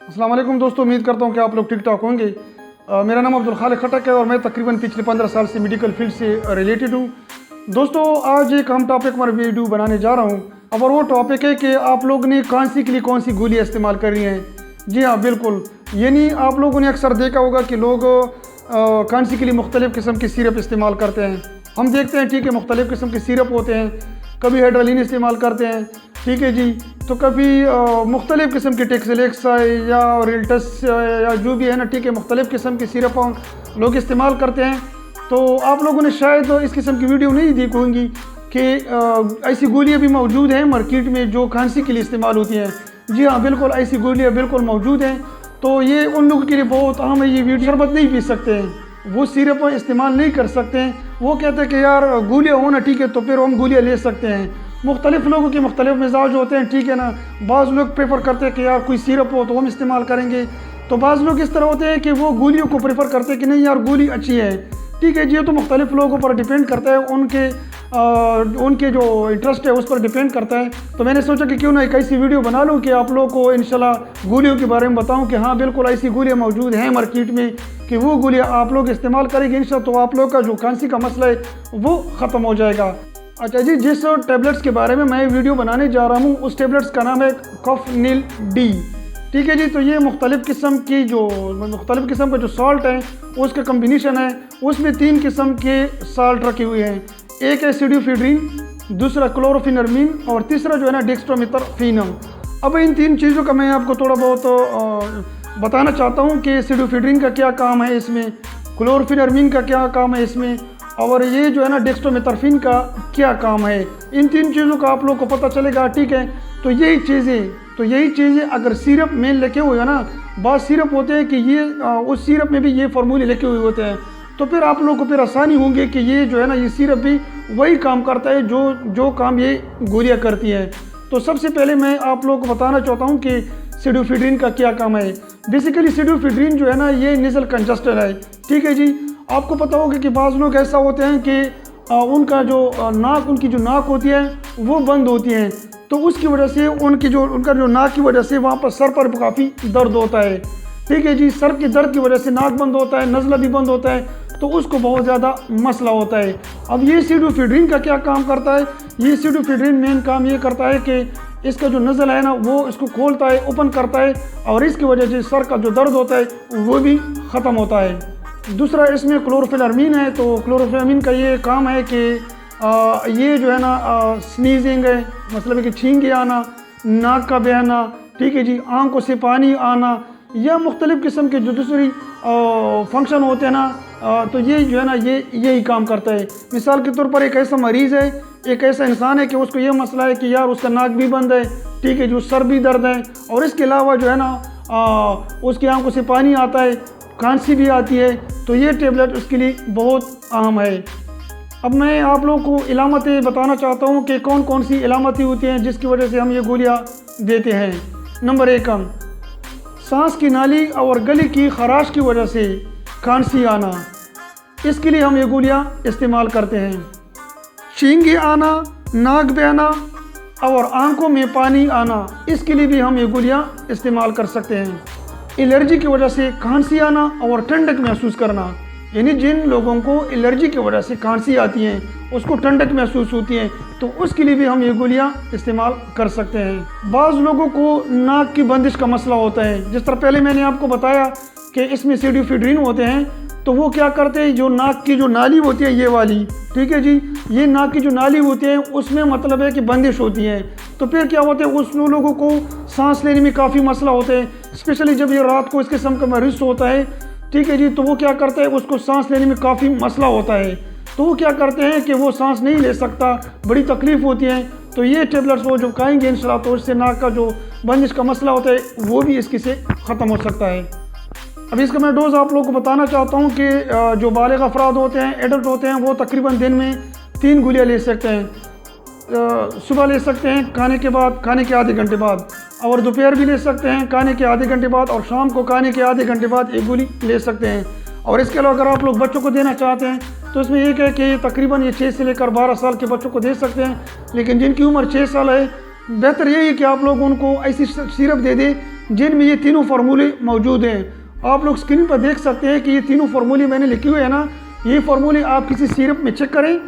अस्सलाम वालेकुम दोस्तों, उम्मीद करता हूँ कि आप लोग ठीक ठाक होंगे। मेरा नाम अब्दुल खालिक खटक है और मैं तकरीबन पिछले 15 साल से मेडिकल फील्ड से रिलेटेड हूँ। दोस्तों, आज एक हम टॉपिक पर वीडियो बनाने जा रहा हूँ और वो टॉपिक है कि आप लोग ने खांसी के लिए कौन सी गोलियाँ इस्तेमाल कर रही हैं। जी हाँ, बिल्कुल, यानी आप लोगों ने अक्सर देखा होगा कि लोग खांसी के लिए मुख्तलिफ़ किस्म के सिरप इस्तेमाल करते हैं। हम देखते हैं, ठीक है, मुख्तलिफ़ किस्म के सिरप होते हैं, कभी हाइड्रोलिन इस्तेमाल करते हैं, ठीक है जी, तो कभी मुख्तलिफ़ किस्म के टेक्सलेक्स या रिल्टस या जो भी है ना, ठीक है, मुख्तलिफ़ किस्म के सिरप लोग इस्तेमाल करते हैं। तो आप लोगों ने शायद इस किस्म की वीडियो नहीं देखी होंगी कि ऐसी गोलियां भी मौजूद हैं मार्केट में जो खांसी के लिए इस्तेमाल होती हैं। जी हाँ, बिल्कुल, ऐसी गोलियां बिल्कुल मौजूद हैं। तो ये उन लोगों के लिए बहुत अहम है। ये वीडियो शरबत नहीं पी सकते हैं, वो सिरप इस्तेमाल नहीं कर सकते हैं। वो कहते हैं कि यार गोलियाँ हो ना, ठीक है, तो फिर हम गोलियाँ ले सकते हैं। मुख्तलिफ़ लोगों के मुख्तलिफ़ मिजाज होते हैं, ठीक है ना। बाज़ लोग प्रेफर करते हैं कि यार कोई सिरप हो तो हम इस्तेमाल करेंगे, तो बाज़ लोग इस तरह होते हैं कि वो गोलियों को प्रेफर करते हैं कि नहीं यार गोली अच्छी है, ठीक है जी। ये तो मुख्तलिफ़ लोगों पर डिपेंड करता है, उनके जो इंटरेस्ट है उस पर डिपेंड करता है। तो मैंने सोचा कि क्यों ना एक ऐसी वीडियो बना लूँ कि आप लोगों को इंशाल्लाह गोलियों के बारे में बताऊँ कि हाँ बिल्कुल ऐसी गोलियाँ मौजूद हैं मार्केट में कि वो गोलियाँ आप लोग इस्तेमाल करेंगे इंशाल्लाह, तो आप लोग का जो खांसी का मसला है वो ख़त्म हो जाएगा। अच्छा जी, जिस टैबलेट्स के बारे में मैं वीडियो बनाने जा रहा हूँ उस टैबलेट्स का नाम है कफनिल डी, ठीक है जी। तो ये मुख्तलिफ़ किस्म का जो सॉल्ट है उसका कम्बिनेशन है। उसमें 3 किस्म के सॉल्ट रखे हुए हैं। एक है सिडोफिड्रिन, दूसरा क्लोरोफिनर्मिन और तीसरा जो है ना डेक्स्ट्रोमेथर्फिनम। अब इन 3 चीज़ों का मैं आपको थोड़ा बहुत बताना चाहता हूँ कि सिडोफिड्रिन का क्या काम है इसमें, क्लोरोफिनर्मिन का क्या काम है इसमें, और ये जो है ना डेक्स्ट्रोमेथर्फिन का क्या काम है। इन 3 चीज़ों का आप लोग को पता चलेगा, ठीक है। तो यही चीज़ें अगर सिरप में लिखे हुए हैं ना, बहुत सिरप होते हैं कि ये उस सिरप में भी ये फार्मूले लिखे हुए होते हैं, तो फिर आप लोगों को फिर आसानी होंगी कि ये जो है ना ये सिरप भी वही काम करता है जो काम ये गोलियाँ करती हैं। तो सबसे पहले मैं आप लोगों को बताना चाहता हूँ कि सिडोफिड्रिन का क्या काम है। बेसिकली सिडोफिड्रिन जो है ना ये नेज़ल कंजस्टर है, ठीक है जी। आपको पता होगा कि बाज़ लोग ऐसा होते हैं कि उनकी जो नाक होती है वो बंद होती है, तो उसकी वजह से उनका जो नाक की वजह से वहाँ पर सर पर काफ़ी दर्द होता है, ठीक है जी। सर के दर्द की वजह से नाक बंद होता है, नज़ला भी बंद होता है, तो उसको बहुत ज़्यादा मसला होता है। अब ये सिडोफिड्रिन का क्या काम करता है, ये सिडोफिड्रिन मेन काम ये करता है कि इसका जो नज़ल है ना वो इसको खोलता है, ओपन करता है, और इसकी वजह से सर का जो दर्द होता है वो भी ख़त्म होता है। दूसरा इसमें क्लोरोफिनर्मिन है। तो क्लोरोफिनर्मिन का ये काम है कि ये जो है ना स्नीजिंग है, मतलब है कि छींके आना, नाक का बहना, ठीक है जी, आंखों से पानी आना, या मुख्तलिफ़ किस्म के जो दूसरी फंक्शन होते हैं ना, तो ये जो है ना यही काम करता है। मिसाल के तौर पर एक ऐसा मरीज़ है, एक ऐसा इंसान है कि उसको ये मसला है कि यार उसका नाक भी बंद है, ठीक है, जो सर भी दर्द है, और इसके अलावा जो है ना उसकी आंखों से पानी आता है, खांसी भी आती है, तो ये टेबलेट उसके लिए बहुत अहम है। अब मैं आप लोगों को इलामतें बताना चाहता हूँ कि कौन कौन सी इलामतें होती हैं जिसकी वजह से हम ये गोलियाँ देते हैं। नंबर 1, हम सांस की नाली और गले की खराश की वजह से खांसी आना, इसके लिए हम ये गोलियाँ इस्तेमाल करते हैं। छींके आना, नाक बहना और आंखों में पानी आना, इसके लिए भी हम ये गोलियाँ इस्तेमाल कर सकते हैं। एलर्जी की वजह से खांसी आना और ठंडक महसूस करना, यानी जिन लोगों को एलर्जी की वजह से खांसी आती है, उसको ठंडक महसूस होती है, तो उसके लिए भी हम ये गोलियां इस्तेमाल कर सकते हैं। बाज़ लोगों को नाक की बंदिश का मसला होता है, जिस तरह पहले मैंने आपको बताया कि इसमें सिडोफिड्रिन होते हैं, तो वो क्या करते हैं, जो नाक की जो नाली होती है ये वाली, ठीक है जी, ये नाक की जो नाली होती है उसमें मतलब है कि बंदिश होती है, तो फिर क्या होता है उस लोगों को सांस लेने में काफ़ी मसला होता है, स्पेशली जब ये रात को इस किस्म का मरीज होता है, ठीक है जी। तो वो क्या करता है, उसको सांस लेने में काफ़ी मसला होता है, तो वो क्या करते हैं कि वो सांस नहीं ले सकता, बड़ी तकलीफ़ होती है। तो ये टेबलेट्स वो जो खाएंगे इंशाल्लाह, तो इससे नाक का जो बंदिश का मसला होता है वो भी इसकी से ख़त्म हो सकता है। अब इसका मैं डोज़ आप लोगों को बताना चाहता हूँ कि जो बालिग अफराद होते हैं, एडल्ट होते हैं, वो तकरीबन दिन में 3 गोलियाँ ले सकते हैं। सुबह ले सकते हैं खाने के बाद, खाने के आधे घंटे बाद, और दोपहर भी ले सकते हैं खाने के आधे घंटे बाद, और शाम को खाने के आधे घंटे बाद 1 गोली ले सकते हैं। और इसके अलावा अगर आप लोग बच्चों को देना चाहते हैं तो इसमें एक है कि तकरीबन ये 6 से लेकर 12 साल के बच्चों को दे सकते हैं, लेकिन जिनकी उम्र 6 साल है बेहतर यही है कि आप लोग उनको ऐसी सिरप दे दें जिनमें ये तीनों फार्मूले मौजूद हैं। आप लोग स्क्रीन पर देख सकते हैं कि ये तीनों फार्मूले मैंने लिखे हुए हैं ना, ये फार्मूले आप किसी सिरप में चेक करें,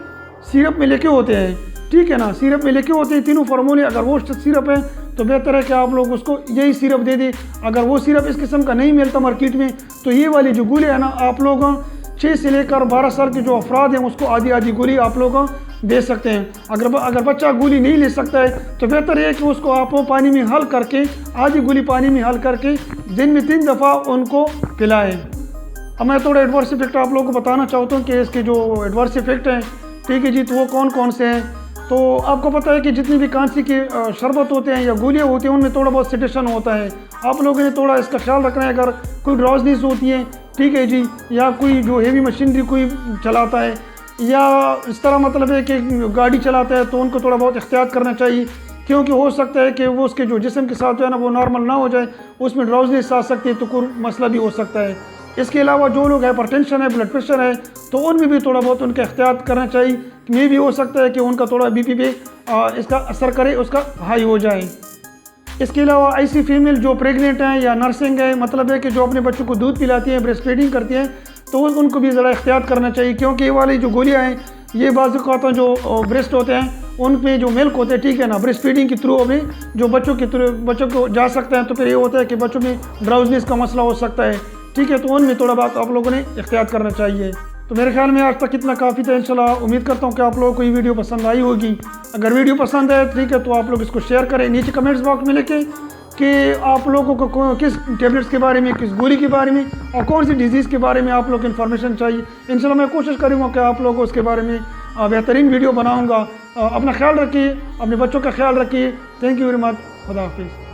सिरप में लिखे होते हैं, ठीक है ना, सिरप में लिखे होते हैं तीनों फार्मूले। अगर वो सिरप है तो बेहतर है कि आप लोग उसको यही सिरप दे दें। अगर वो सिरप इस किस्म का नहीं मिलता मार्केट में तो ये वाली जो गोली है ना, आप लोग 6 से लेकर 12 साल के जो अफराद हैं उसको आधी आधी गोली आप लोग दे सकते हैं। अगर बच्चा गोली नहीं ले सकता है तो बेहतर है कि उसको आप पानी में हल करके, आधी गोली पानी में हल करके दिन में 3 दफ़ा उनको पिलाएं। अब मैं थोड़ा एडवर्स इफेक्ट आप लोगों को बताना चाहता हूँ कि इसके जो एडवर्स इफेक्ट हैं, ठीक है जी, तो वो कौन कौन से हैं। तो आपको पता है कि जितनी भी कांसी के शरबत होते हैं या गोलियाँ होती हैं उनमें थोड़ा बहुत सेडेशन होता है। आप लोगों ने थोड़ा इसका ख्याल रखना है। अगर कोई ड्राउजनेस होती है, ठीक है जी, या कोई जो हेवी मशीनरी कोई चलाता है या इस तरह मतलब है कि गाड़ी चलाता है, तो उनको थोड़ा बहुत एहतियात करना चाहिए, क्योंकि हो सकता है कि वो उसके जो जिस्म के साथ जो है ना वो नॉर्मल ना हो जाए, उसमें ड्राउजनेस आ सकती है, तो कोई मसला भी हो सकता है। इसके अलावा जो लोग हाइपरटेंशन है, ब्लड प्रेशर है, तो उनमें भी थोड़ा बहुत उनका एहतियात करना चाहिए। मे भी हो सकता है कि उनका थोड़ा बीपी पे इसका असर करे, उसका हाई हो जाए। इसके अलावा ऐसी फीमेल जो प्रेग्नेंट हैं या नर्सिंग है, मतलब है कि जो अपने बच्चों को दूध पिलाती हैं, ब्रेस्ट फीडिंग करती हैं, तो उनको भी ज़रा एहतियात करना चाहिए, क्योंकि ये वाली जो गोलियाँ हैं ये बाज़ औक़ात जो ब्रेस्ट होते हैं उनमें जो मिल्क होते हैं, ठीक है ना, ब्रेस्ट फीडिंग के थ्रू अभी जो बच्चों को जा सकते हैं, तो फिर ये होता है कि बच्चों में ड्राउजनेस का मसला हो सकता है, ठीक है। तो उनमें थोड़ा बात आप लोगों ने एहतियात करना चाहिए। तो मेरे ख्याल में आज तक इतना काफ़ी था। इंशाल्लाह उम्मीद करता हूँ कि आप लोगों को ये वीडियो पसंद आई होगी। अगर वीडियो पसंद है, ठीक है, तो आप लोग इसको शेयर करें। नीचे कमेंट्स बॉक्स में लिखें कि आप लोगों को किस टेबलेट्स के बारे में, किस गोली के बारे में और कौन सी डिजीज़ के बारे में आप लोग इन्फॉर्मेशन चाहिए। इंशाल्लाह मैं कोशिश करूँगा कि आप लोगों को उसके बारे में बेहतरीन वीडियो बनाऊँगा। अपना ख्याल रखिए, अपने बच्चों का ख्याल रखिए। Thank you very much. खुदा हाफिज़।